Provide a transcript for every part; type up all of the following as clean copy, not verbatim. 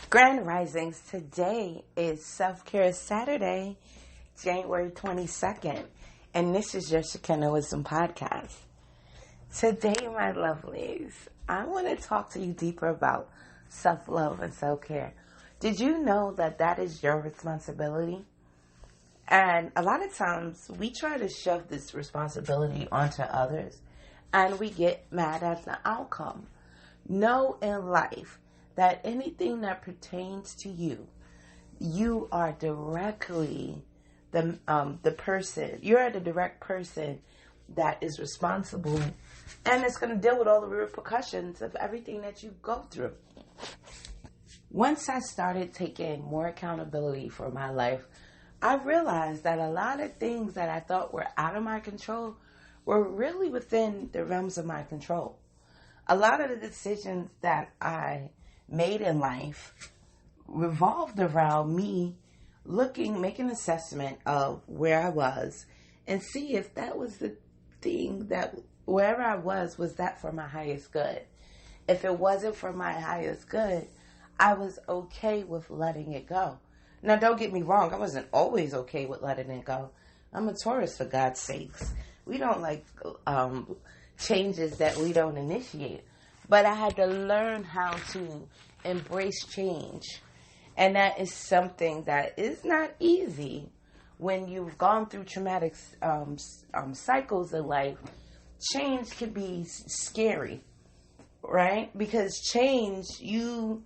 Grand Risings. Today is Self-Care Saturday, January 22nd, and this is your Shekinah Wisdom Podcast. Today, my lovelies, I want to talk to you deeper about self-love and self-care. Did you know that that is your responsibility? And a lot of times, we try to shove this responsibility onto others, and we get mad at the outcome. Know in life that anything that pertains to you, you are directly the person. You're the direct person that is responsible, and it's going to deal with all the repercussions of everything that you go through. Once I started taking more accountability for my life, I realized that a lot of things that I thought were out of my control were really within the realms of my control. A lot of the decisions that I made in life revolved around me making an assessment of where I was and see if that was the thing that wherever I was that for my highest good. If it wasn't for my highest good, I was okay with letting it go. Now, don't get me wrong. I wasn't always okay with letting it go. I'm a Taurus, for God's sakes. We don't like changes that we don't initiate. But I had to learn how to embrace change. And that is something that is not easy when you've gone through traumatic cycles in life. Change can be scary, right? Because change, you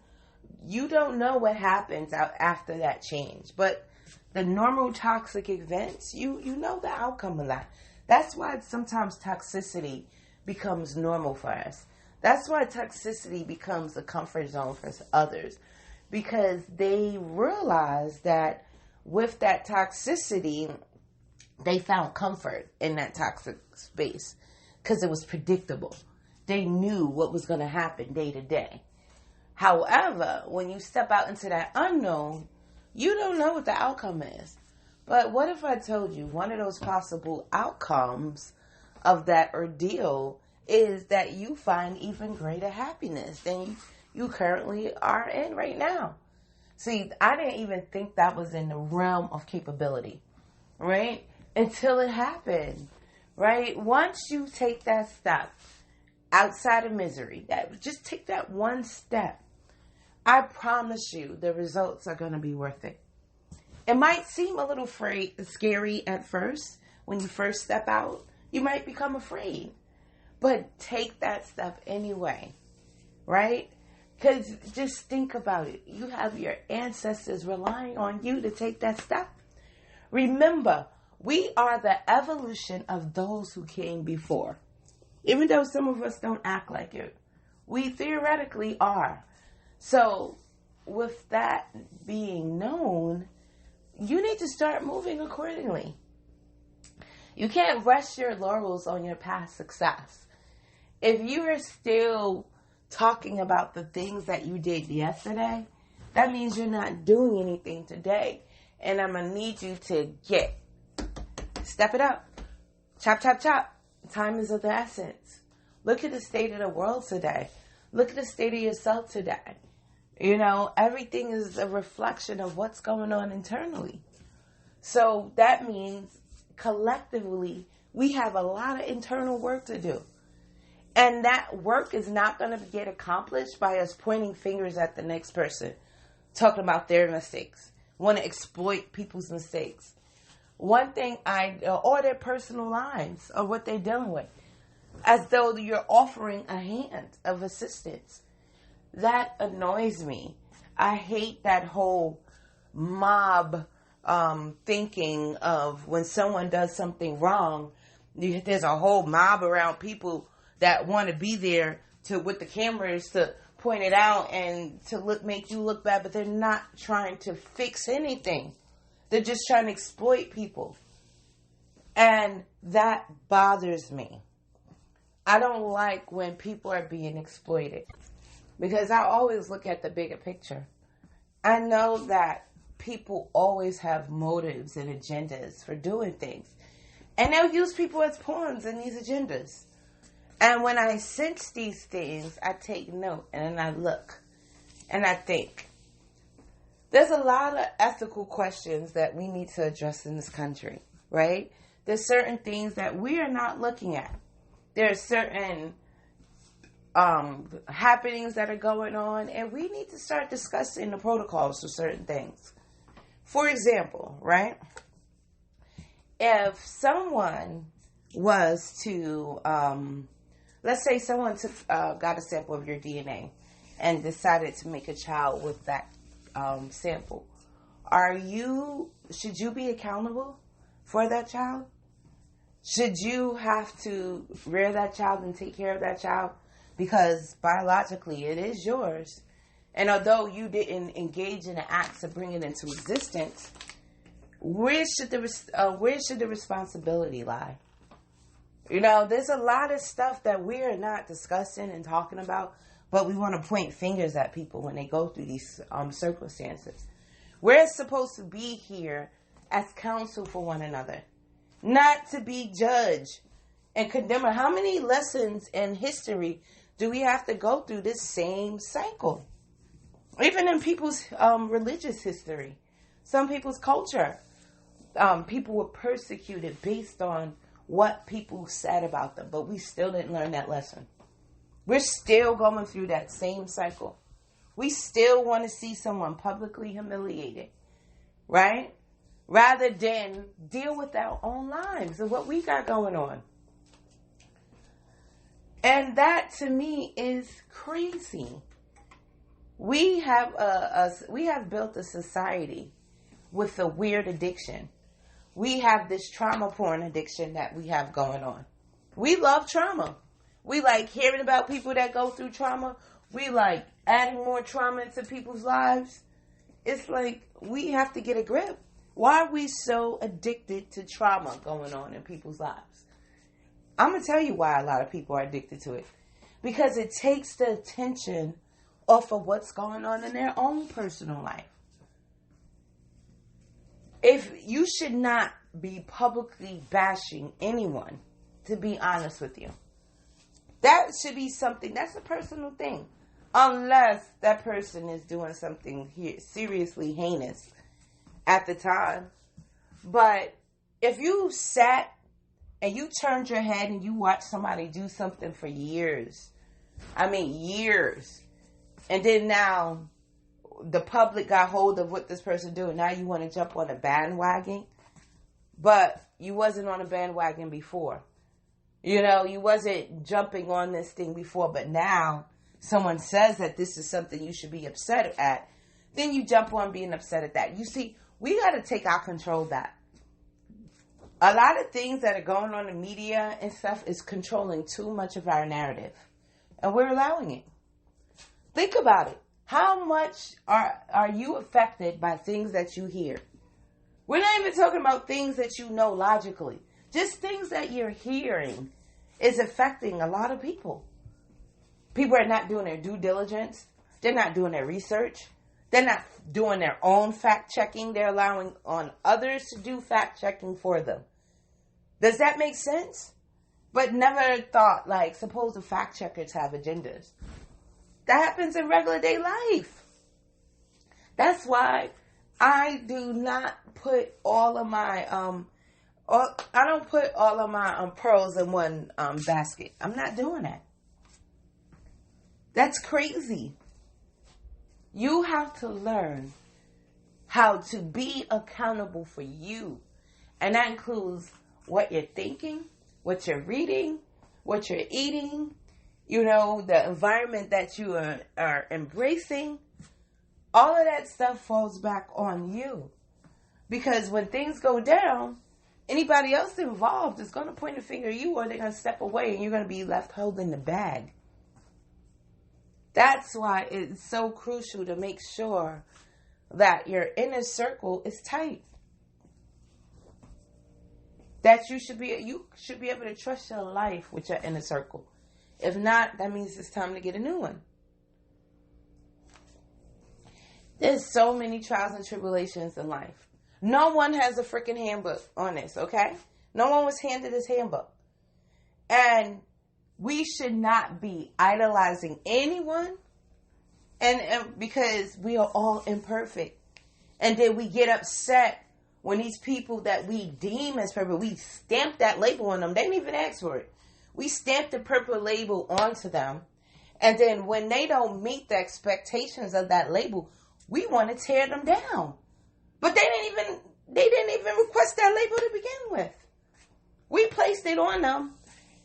don't know what happens out after that change. But the normal toxic events, you know the outcome of that. That's why sometimes toxicity becomes normal for us. That's why toxicity becomes a comfort zone for others, because they realize that with that toxicity, they found comfort in that toxic space because it was predictable. They knew what was going to happen day to day. However, when you step out into that unknown, you don't know what the outcome is. But what if I told you one of those possible outcomes of that ordeal is that you find even greater happiness than you currently are in right now? See, I didn't even think that was in the realm of capability, right? Until it happened, right? Once you take that step outside of misery, just take that one step, I promise you the results are going to be worth it. It might seem a little scary at first. When you first step out, you might become afraid. But take that step anyway, right? Because just think about it. You have your ancestors relying on you to take that step. Remember, we are the evolution of those who came before. Even though some of us don't act like it, we theoretically are. So with that being known, you need to start moving accordingly. You can't rest your laurels on your past success. If you are still talking about the things that you did yesterday, that means you're not doing anything today. And I'm going to need you to step it up. Chop, chop, chop. Time is of the essence. Look at the state of the world today. Look at the state of yourself today. You know, everything is a reflection of what's going on internally. So that means collectively, we have a lot of internal work to do. And that work is not going to get accomplished by us pointing fingers at the next person, talking about their mistakes, want to exploit people's mistakes. Or their personal lives or what they're dealing with, as though you're offering a hand of assistance. That annoys me. I hate that whole mob thinking of when someone does something wrong, there's a whole mob around people that want to be there with the cameras to point it out and to make you look bad, but they're not trying to fix anything. They're just trying to exploit people. And that bothers me. I don't like when people are being exploited, because I always look at the bigger picture. I know that people always have motives and agendas for doing things. And they'll use people as pawns in these agendas. And when I sense these things, I take note and I look and I think, There's a lot of ethical questions that we need to address in this country, right? There's certain things that we are not looking at. There's certain happenings that are going on, and we need to start discussing the protocols for certain things. For example, right? If someone was to, let's say someone got a sample of your DNA and decided to make a child with that sample, should you be accountable for that child? Should you have to rear that child and take care of that child? Because biologically it is yours. And although you didn't engage in the acts of bringing it into existence, where should the responsibility lie? You know, there's a lot of stuff that we're not discussing and talking about, but we want to point fingers at people when they go through these circumstances. We're supposed to be here as counsel for one another, not to be judged and condemned. How many lessons in history do we have to go through this same cycle? Even in people's religious history, some people's culture, people were persecuted based on what people said about them, but we still didn't learn that lesson. We're still going through that same cycle. We still want to see someone publicly humiliated, right? Rather than deal with our own lives and what we got going on. And that to me is crazy. We have built a society with a weird addiction. We have this trauma porn addiction that we have going on. We love trauma. We like hearing about people that go through trauma. We like adding more trauma into people's lives. It's like we have to get a grip. Why are we so addicted to trauma going on in people's lives? I'm going to tell you why a lot of people are addicted to it. Because it takes the attention off of what's going on in their own personal life. If you should not be publicly bashing anyone, to be honest with you. That should be something, that's a personal thing. Unless that person is doing something seriously heinous at the time. But if you sat and you turned your head and you watched somebody do something for years, years, and then now the public got hold of what this person doing, now you want to jump on a bandwagon, but you wasn't on a bandwagon before. You know, you wasn't jumping on this thing before, but now someone says that this is something you should be upset at, then you jump on being upset at that. You see, we got to take our control back. A lot of things that are going on in media and stuff is controlling too much of our narrative. And we're allowing it. Think about it. How much are you affected by things that you hear? We're not even talking about things that you know logically. Just things that you're hearing is affecting a lot of people. People are not doing their due diligence. They're not doing their research. They're not doing their own fact checking. They're allowing on others to do fact checking for them. Does that make sense? But never thought, like, suppose the fact checkers have agendas. That happens in regular day life. That's why I do not put all of my I don't put all of my pearls in one basket. I'm not doing that. That's crazy. You have to learn how to be accountable for you. And that includes what you're thinking, what you're reading, what you're eating, you know, the environment that you are embracing. All of that stuff falls back on you. Because when things go down, anybody else involved is going to point a finger at you, or they're going to step away and you're going to be left holding the bag. That's why it's so crucial to make sure that your inner circle is tight. That you should be able to trust your life with your inner circle. If not, that means it's time to get a new one. There's so many trials and tribulations in life. No one has a freaking handbook on this, okay? No one was handed this handbook. And we should not be idolizing anyone, and because we are all imperfect. And then we get upset when these people that we deem as purple, we stamp that label on them. They didn't even ask for it. We stamp the purple label onto them. And then when they don't meet the expectations of that label, we want to tear them down. But they didn't even request that label to begin with. We placed it on them.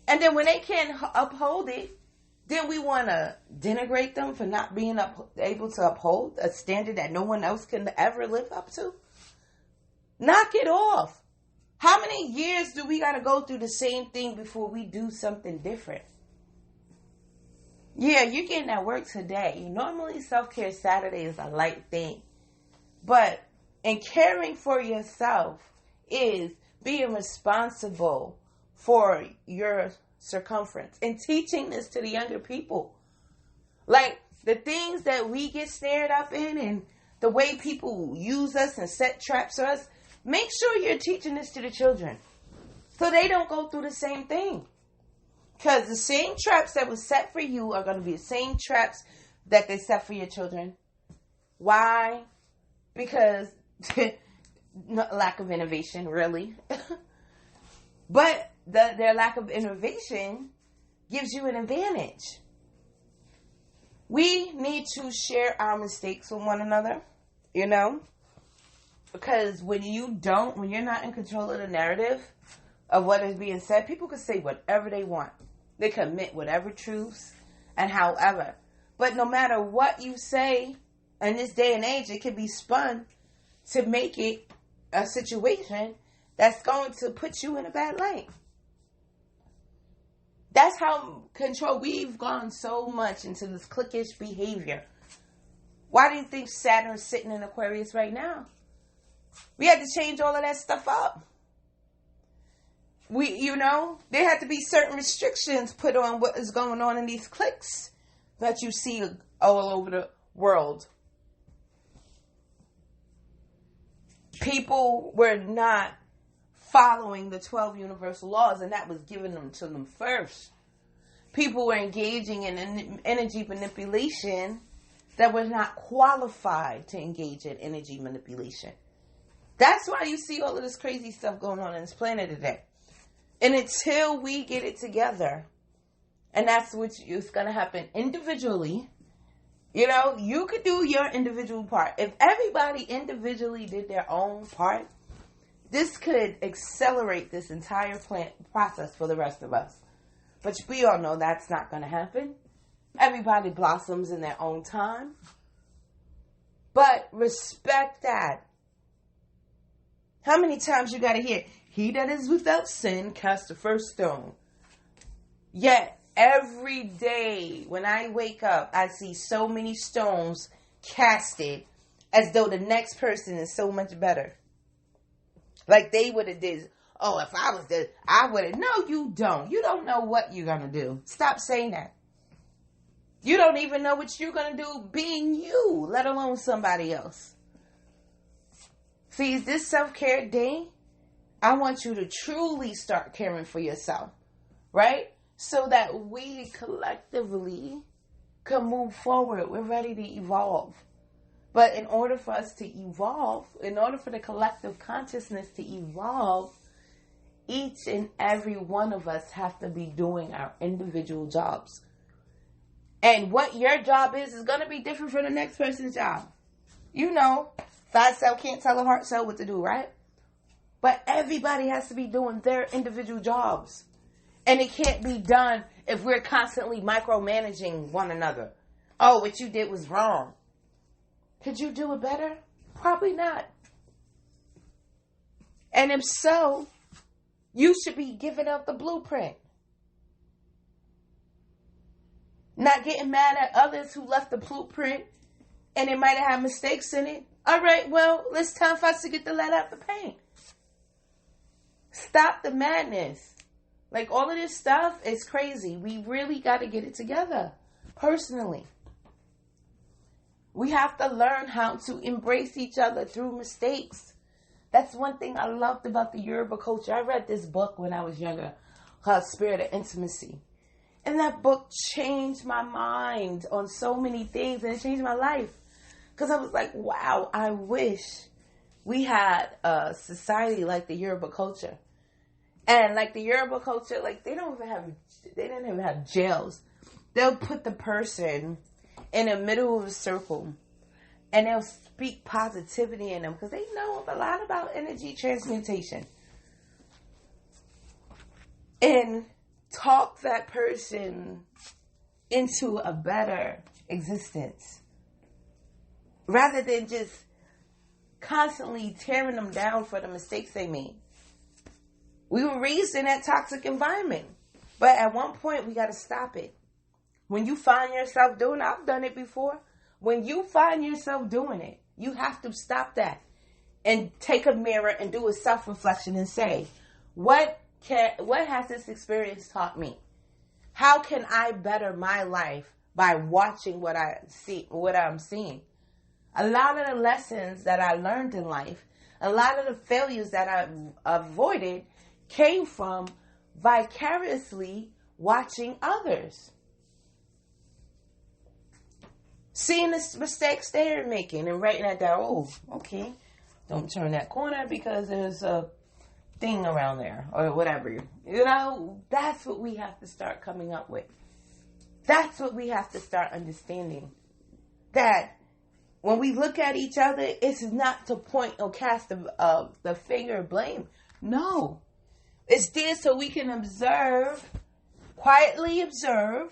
And then when they can't uphold it, then we want to denigrate them for not being able to uphold a standard that no one else can ever live up to. Knock it off. How many years do we got to go through the same thing before we do something different? Yeah, you're getting at work today. Normally, Self-Care Saturday is a light thing. But in caring for yourself is being responsible for your circumference and teaching this to the younger people. Like the things that we get snared up in and the way people use us and set traps for us, make sure you're teaching this to the children so they don't go through the same thing. Because the same traps that were set for you are going to be the same traps that they set for your children. Why? Because lack of innovation, really. But their lack of innovation gives you an advantage. We need to share our mistakes with one another, you know? Because when you're not in control of the narrative of what is being said, people can say whatever they want. They can admit whatever truths and however. But no matter what you say in this day and age, it can be spun to make it a situation that's going to put you in a bad light. That's how we've gone so much into this cliquish behavior. Why do you think Saturn's sitting in Aquarius right now? We had to change all of that stuff up. There had to be certain restrictions put on what is going on in these cliques that you see all over the world. People were not following the 12 universal laws, and that was given them to them first. People were engaging in energy manipulation that was not qualified to engage in energy manipulation. That's why you see all of this crazy stuff going on this planet today. And until we get it together, and that's what is going to happen individually, you could do your individual part. If everybody individually did their own part, this could accelerate this entire process for the rest of us. But we all know that's not going to happen. Everybody blossoms in their own time. But respect that. How many times you got to hear, he that is without sin cast the first stone. Yet, every day when I wake up, I see so many stones casted as though the next person is so much better. Like they would have did, if I was there, I would have. No, you don't. You don't know what you're going to do. Stop saying that. You don't even know what you're going to do being you, let alone somebody else. See, this self-care day, I want you to truly start caring for yourself, right? So that we collectively can move forward. We're ready to evolve. But in order for us to evolve, in order for the collective consciousness to evolve, each and every one of us have to be doing our individual jobs. And what your job is going to be different from the next person's job. Thought cell can't tell a heart cell what to do, right? But everybody has to be doing their individual jobs. And it can't be done if we're constantly micromanaging one another. Oh, what you did was wrong. Could you do it better? Probably not. And if so, you should be giving out the blueprint. Not getting mad at others who left the blueprint and it might have had mistakes in it. All right, well, it's time for us to get the lead out the paint. Stop the madness. Like, all of this stuff is crazy. We really got to get it together, personally. We have to learn how to embrace each other through mistakes. That's one thing I loved about the Yoruba culture. I read this book when I was younger called Spirit of Intimacy. And that book changed my mind on so many things, and it changed my life. Because I was like, wow, I wish we had a society like the Yoruba culture. And like the Yoruba culture, like they didn't even have jails. They'll put the person in the middle of a circle and they'll speak positivity in them because they know a lot about energy transmutation. And talk that person into a better existence. Rather than just constantly tearing them down for the mistakes they made. We were raised in that toxic environment. But at one point, we got to stop it. When you find yourself doing it, I've done it before. When you find yourself doing it, you have to stop that and take a mirror and do a self-reflection and say, what has this experience taught me? How can I better my life by watching what I'm seeing? A lot of the lessons that I learned in life, a lot of the failures that I avoided came from vicariously watching others. Seeing the mistakes they're making and writing that down. Oh, okay. Don't turn that corner because there's a thing around there or whatever. You know, that's what we have to start coming up with. That's what we have to start understanding. That when we look at each other, it's not to point or cast the finger of blame. No. It's there so we can observe, quietly observe,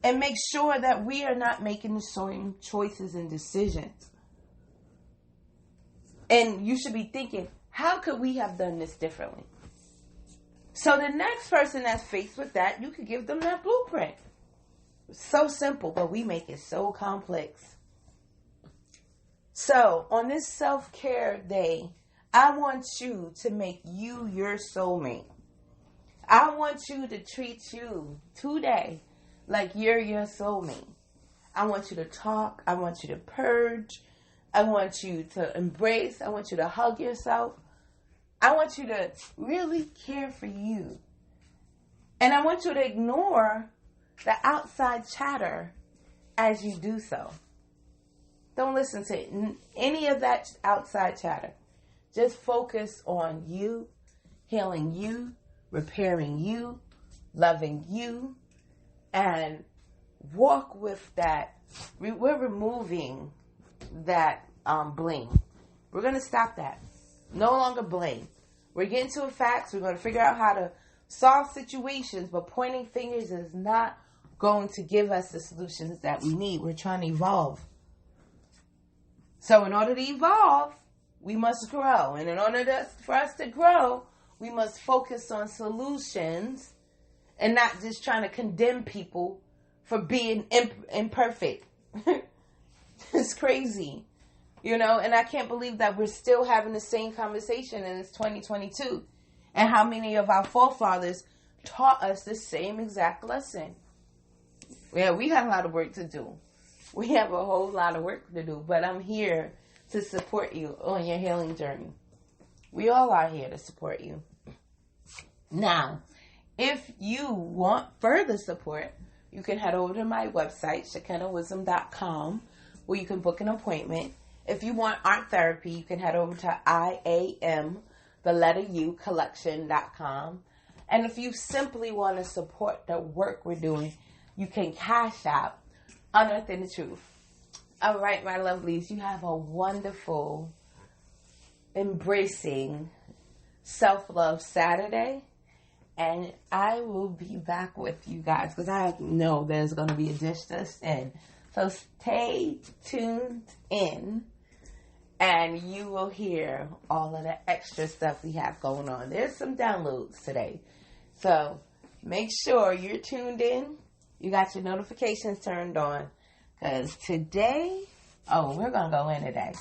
and make sure that we are not making the same choices and decisions. And you should be thinking, how could we have done this differently? So the next person that's faced with that, you could give them that blueprint. So simple, but we make it so complex. So on this self-care day, I want you to make you your soulmate. I want you to treat you today like you're your soulmate. I want you to talk. I want you to purge. I want you to embrace. I want you to hug yourself. I want you to really care for you. And I want you to ignore the outside chatter as you do so. Don't listen to any of that outside chatter. Just focus on you, healing you, repairing you, loving you, and walk with that. We're removing that blame. We're going to stop that. No longer blame. We're getting to the facts. We're going to figure out how to solve situations, but pointing fingers is not going to give us the solutions that we need. We're trying to evolve. So in order to evolve, we must grow. And in order for us to grow, we must focus on solutions and not just trying to condemn people for being imperfect. It's crazy. You know, and I can't believe that we're still having the same conversation and it's 2022. And how many of our forefathers taught us the same exact lesson. Yeah, we have a lot of work to do. We have a whole lot of work to do, but I'm here to support you on your healing journey. We all are here to support you. Now, if you want further support, you can head over to my website, ShekinahWisdom.com, where you can book an appointment. If you want art therapy, you can head over to IAMcollection.com. And if you simply want to support the work we're doing, you can cash out Unearthing the Truth. All right, my lovelies, you have a wonderful, embracing self-love Saturday. And I will be back with you guys because I know there's going to be a dish to send. So stay tuned in and you will hear all of the extra stuff we have going on. There's some downloads today. So make sure you're tuned in. You got your notifications turned on because today, we're going to go in today.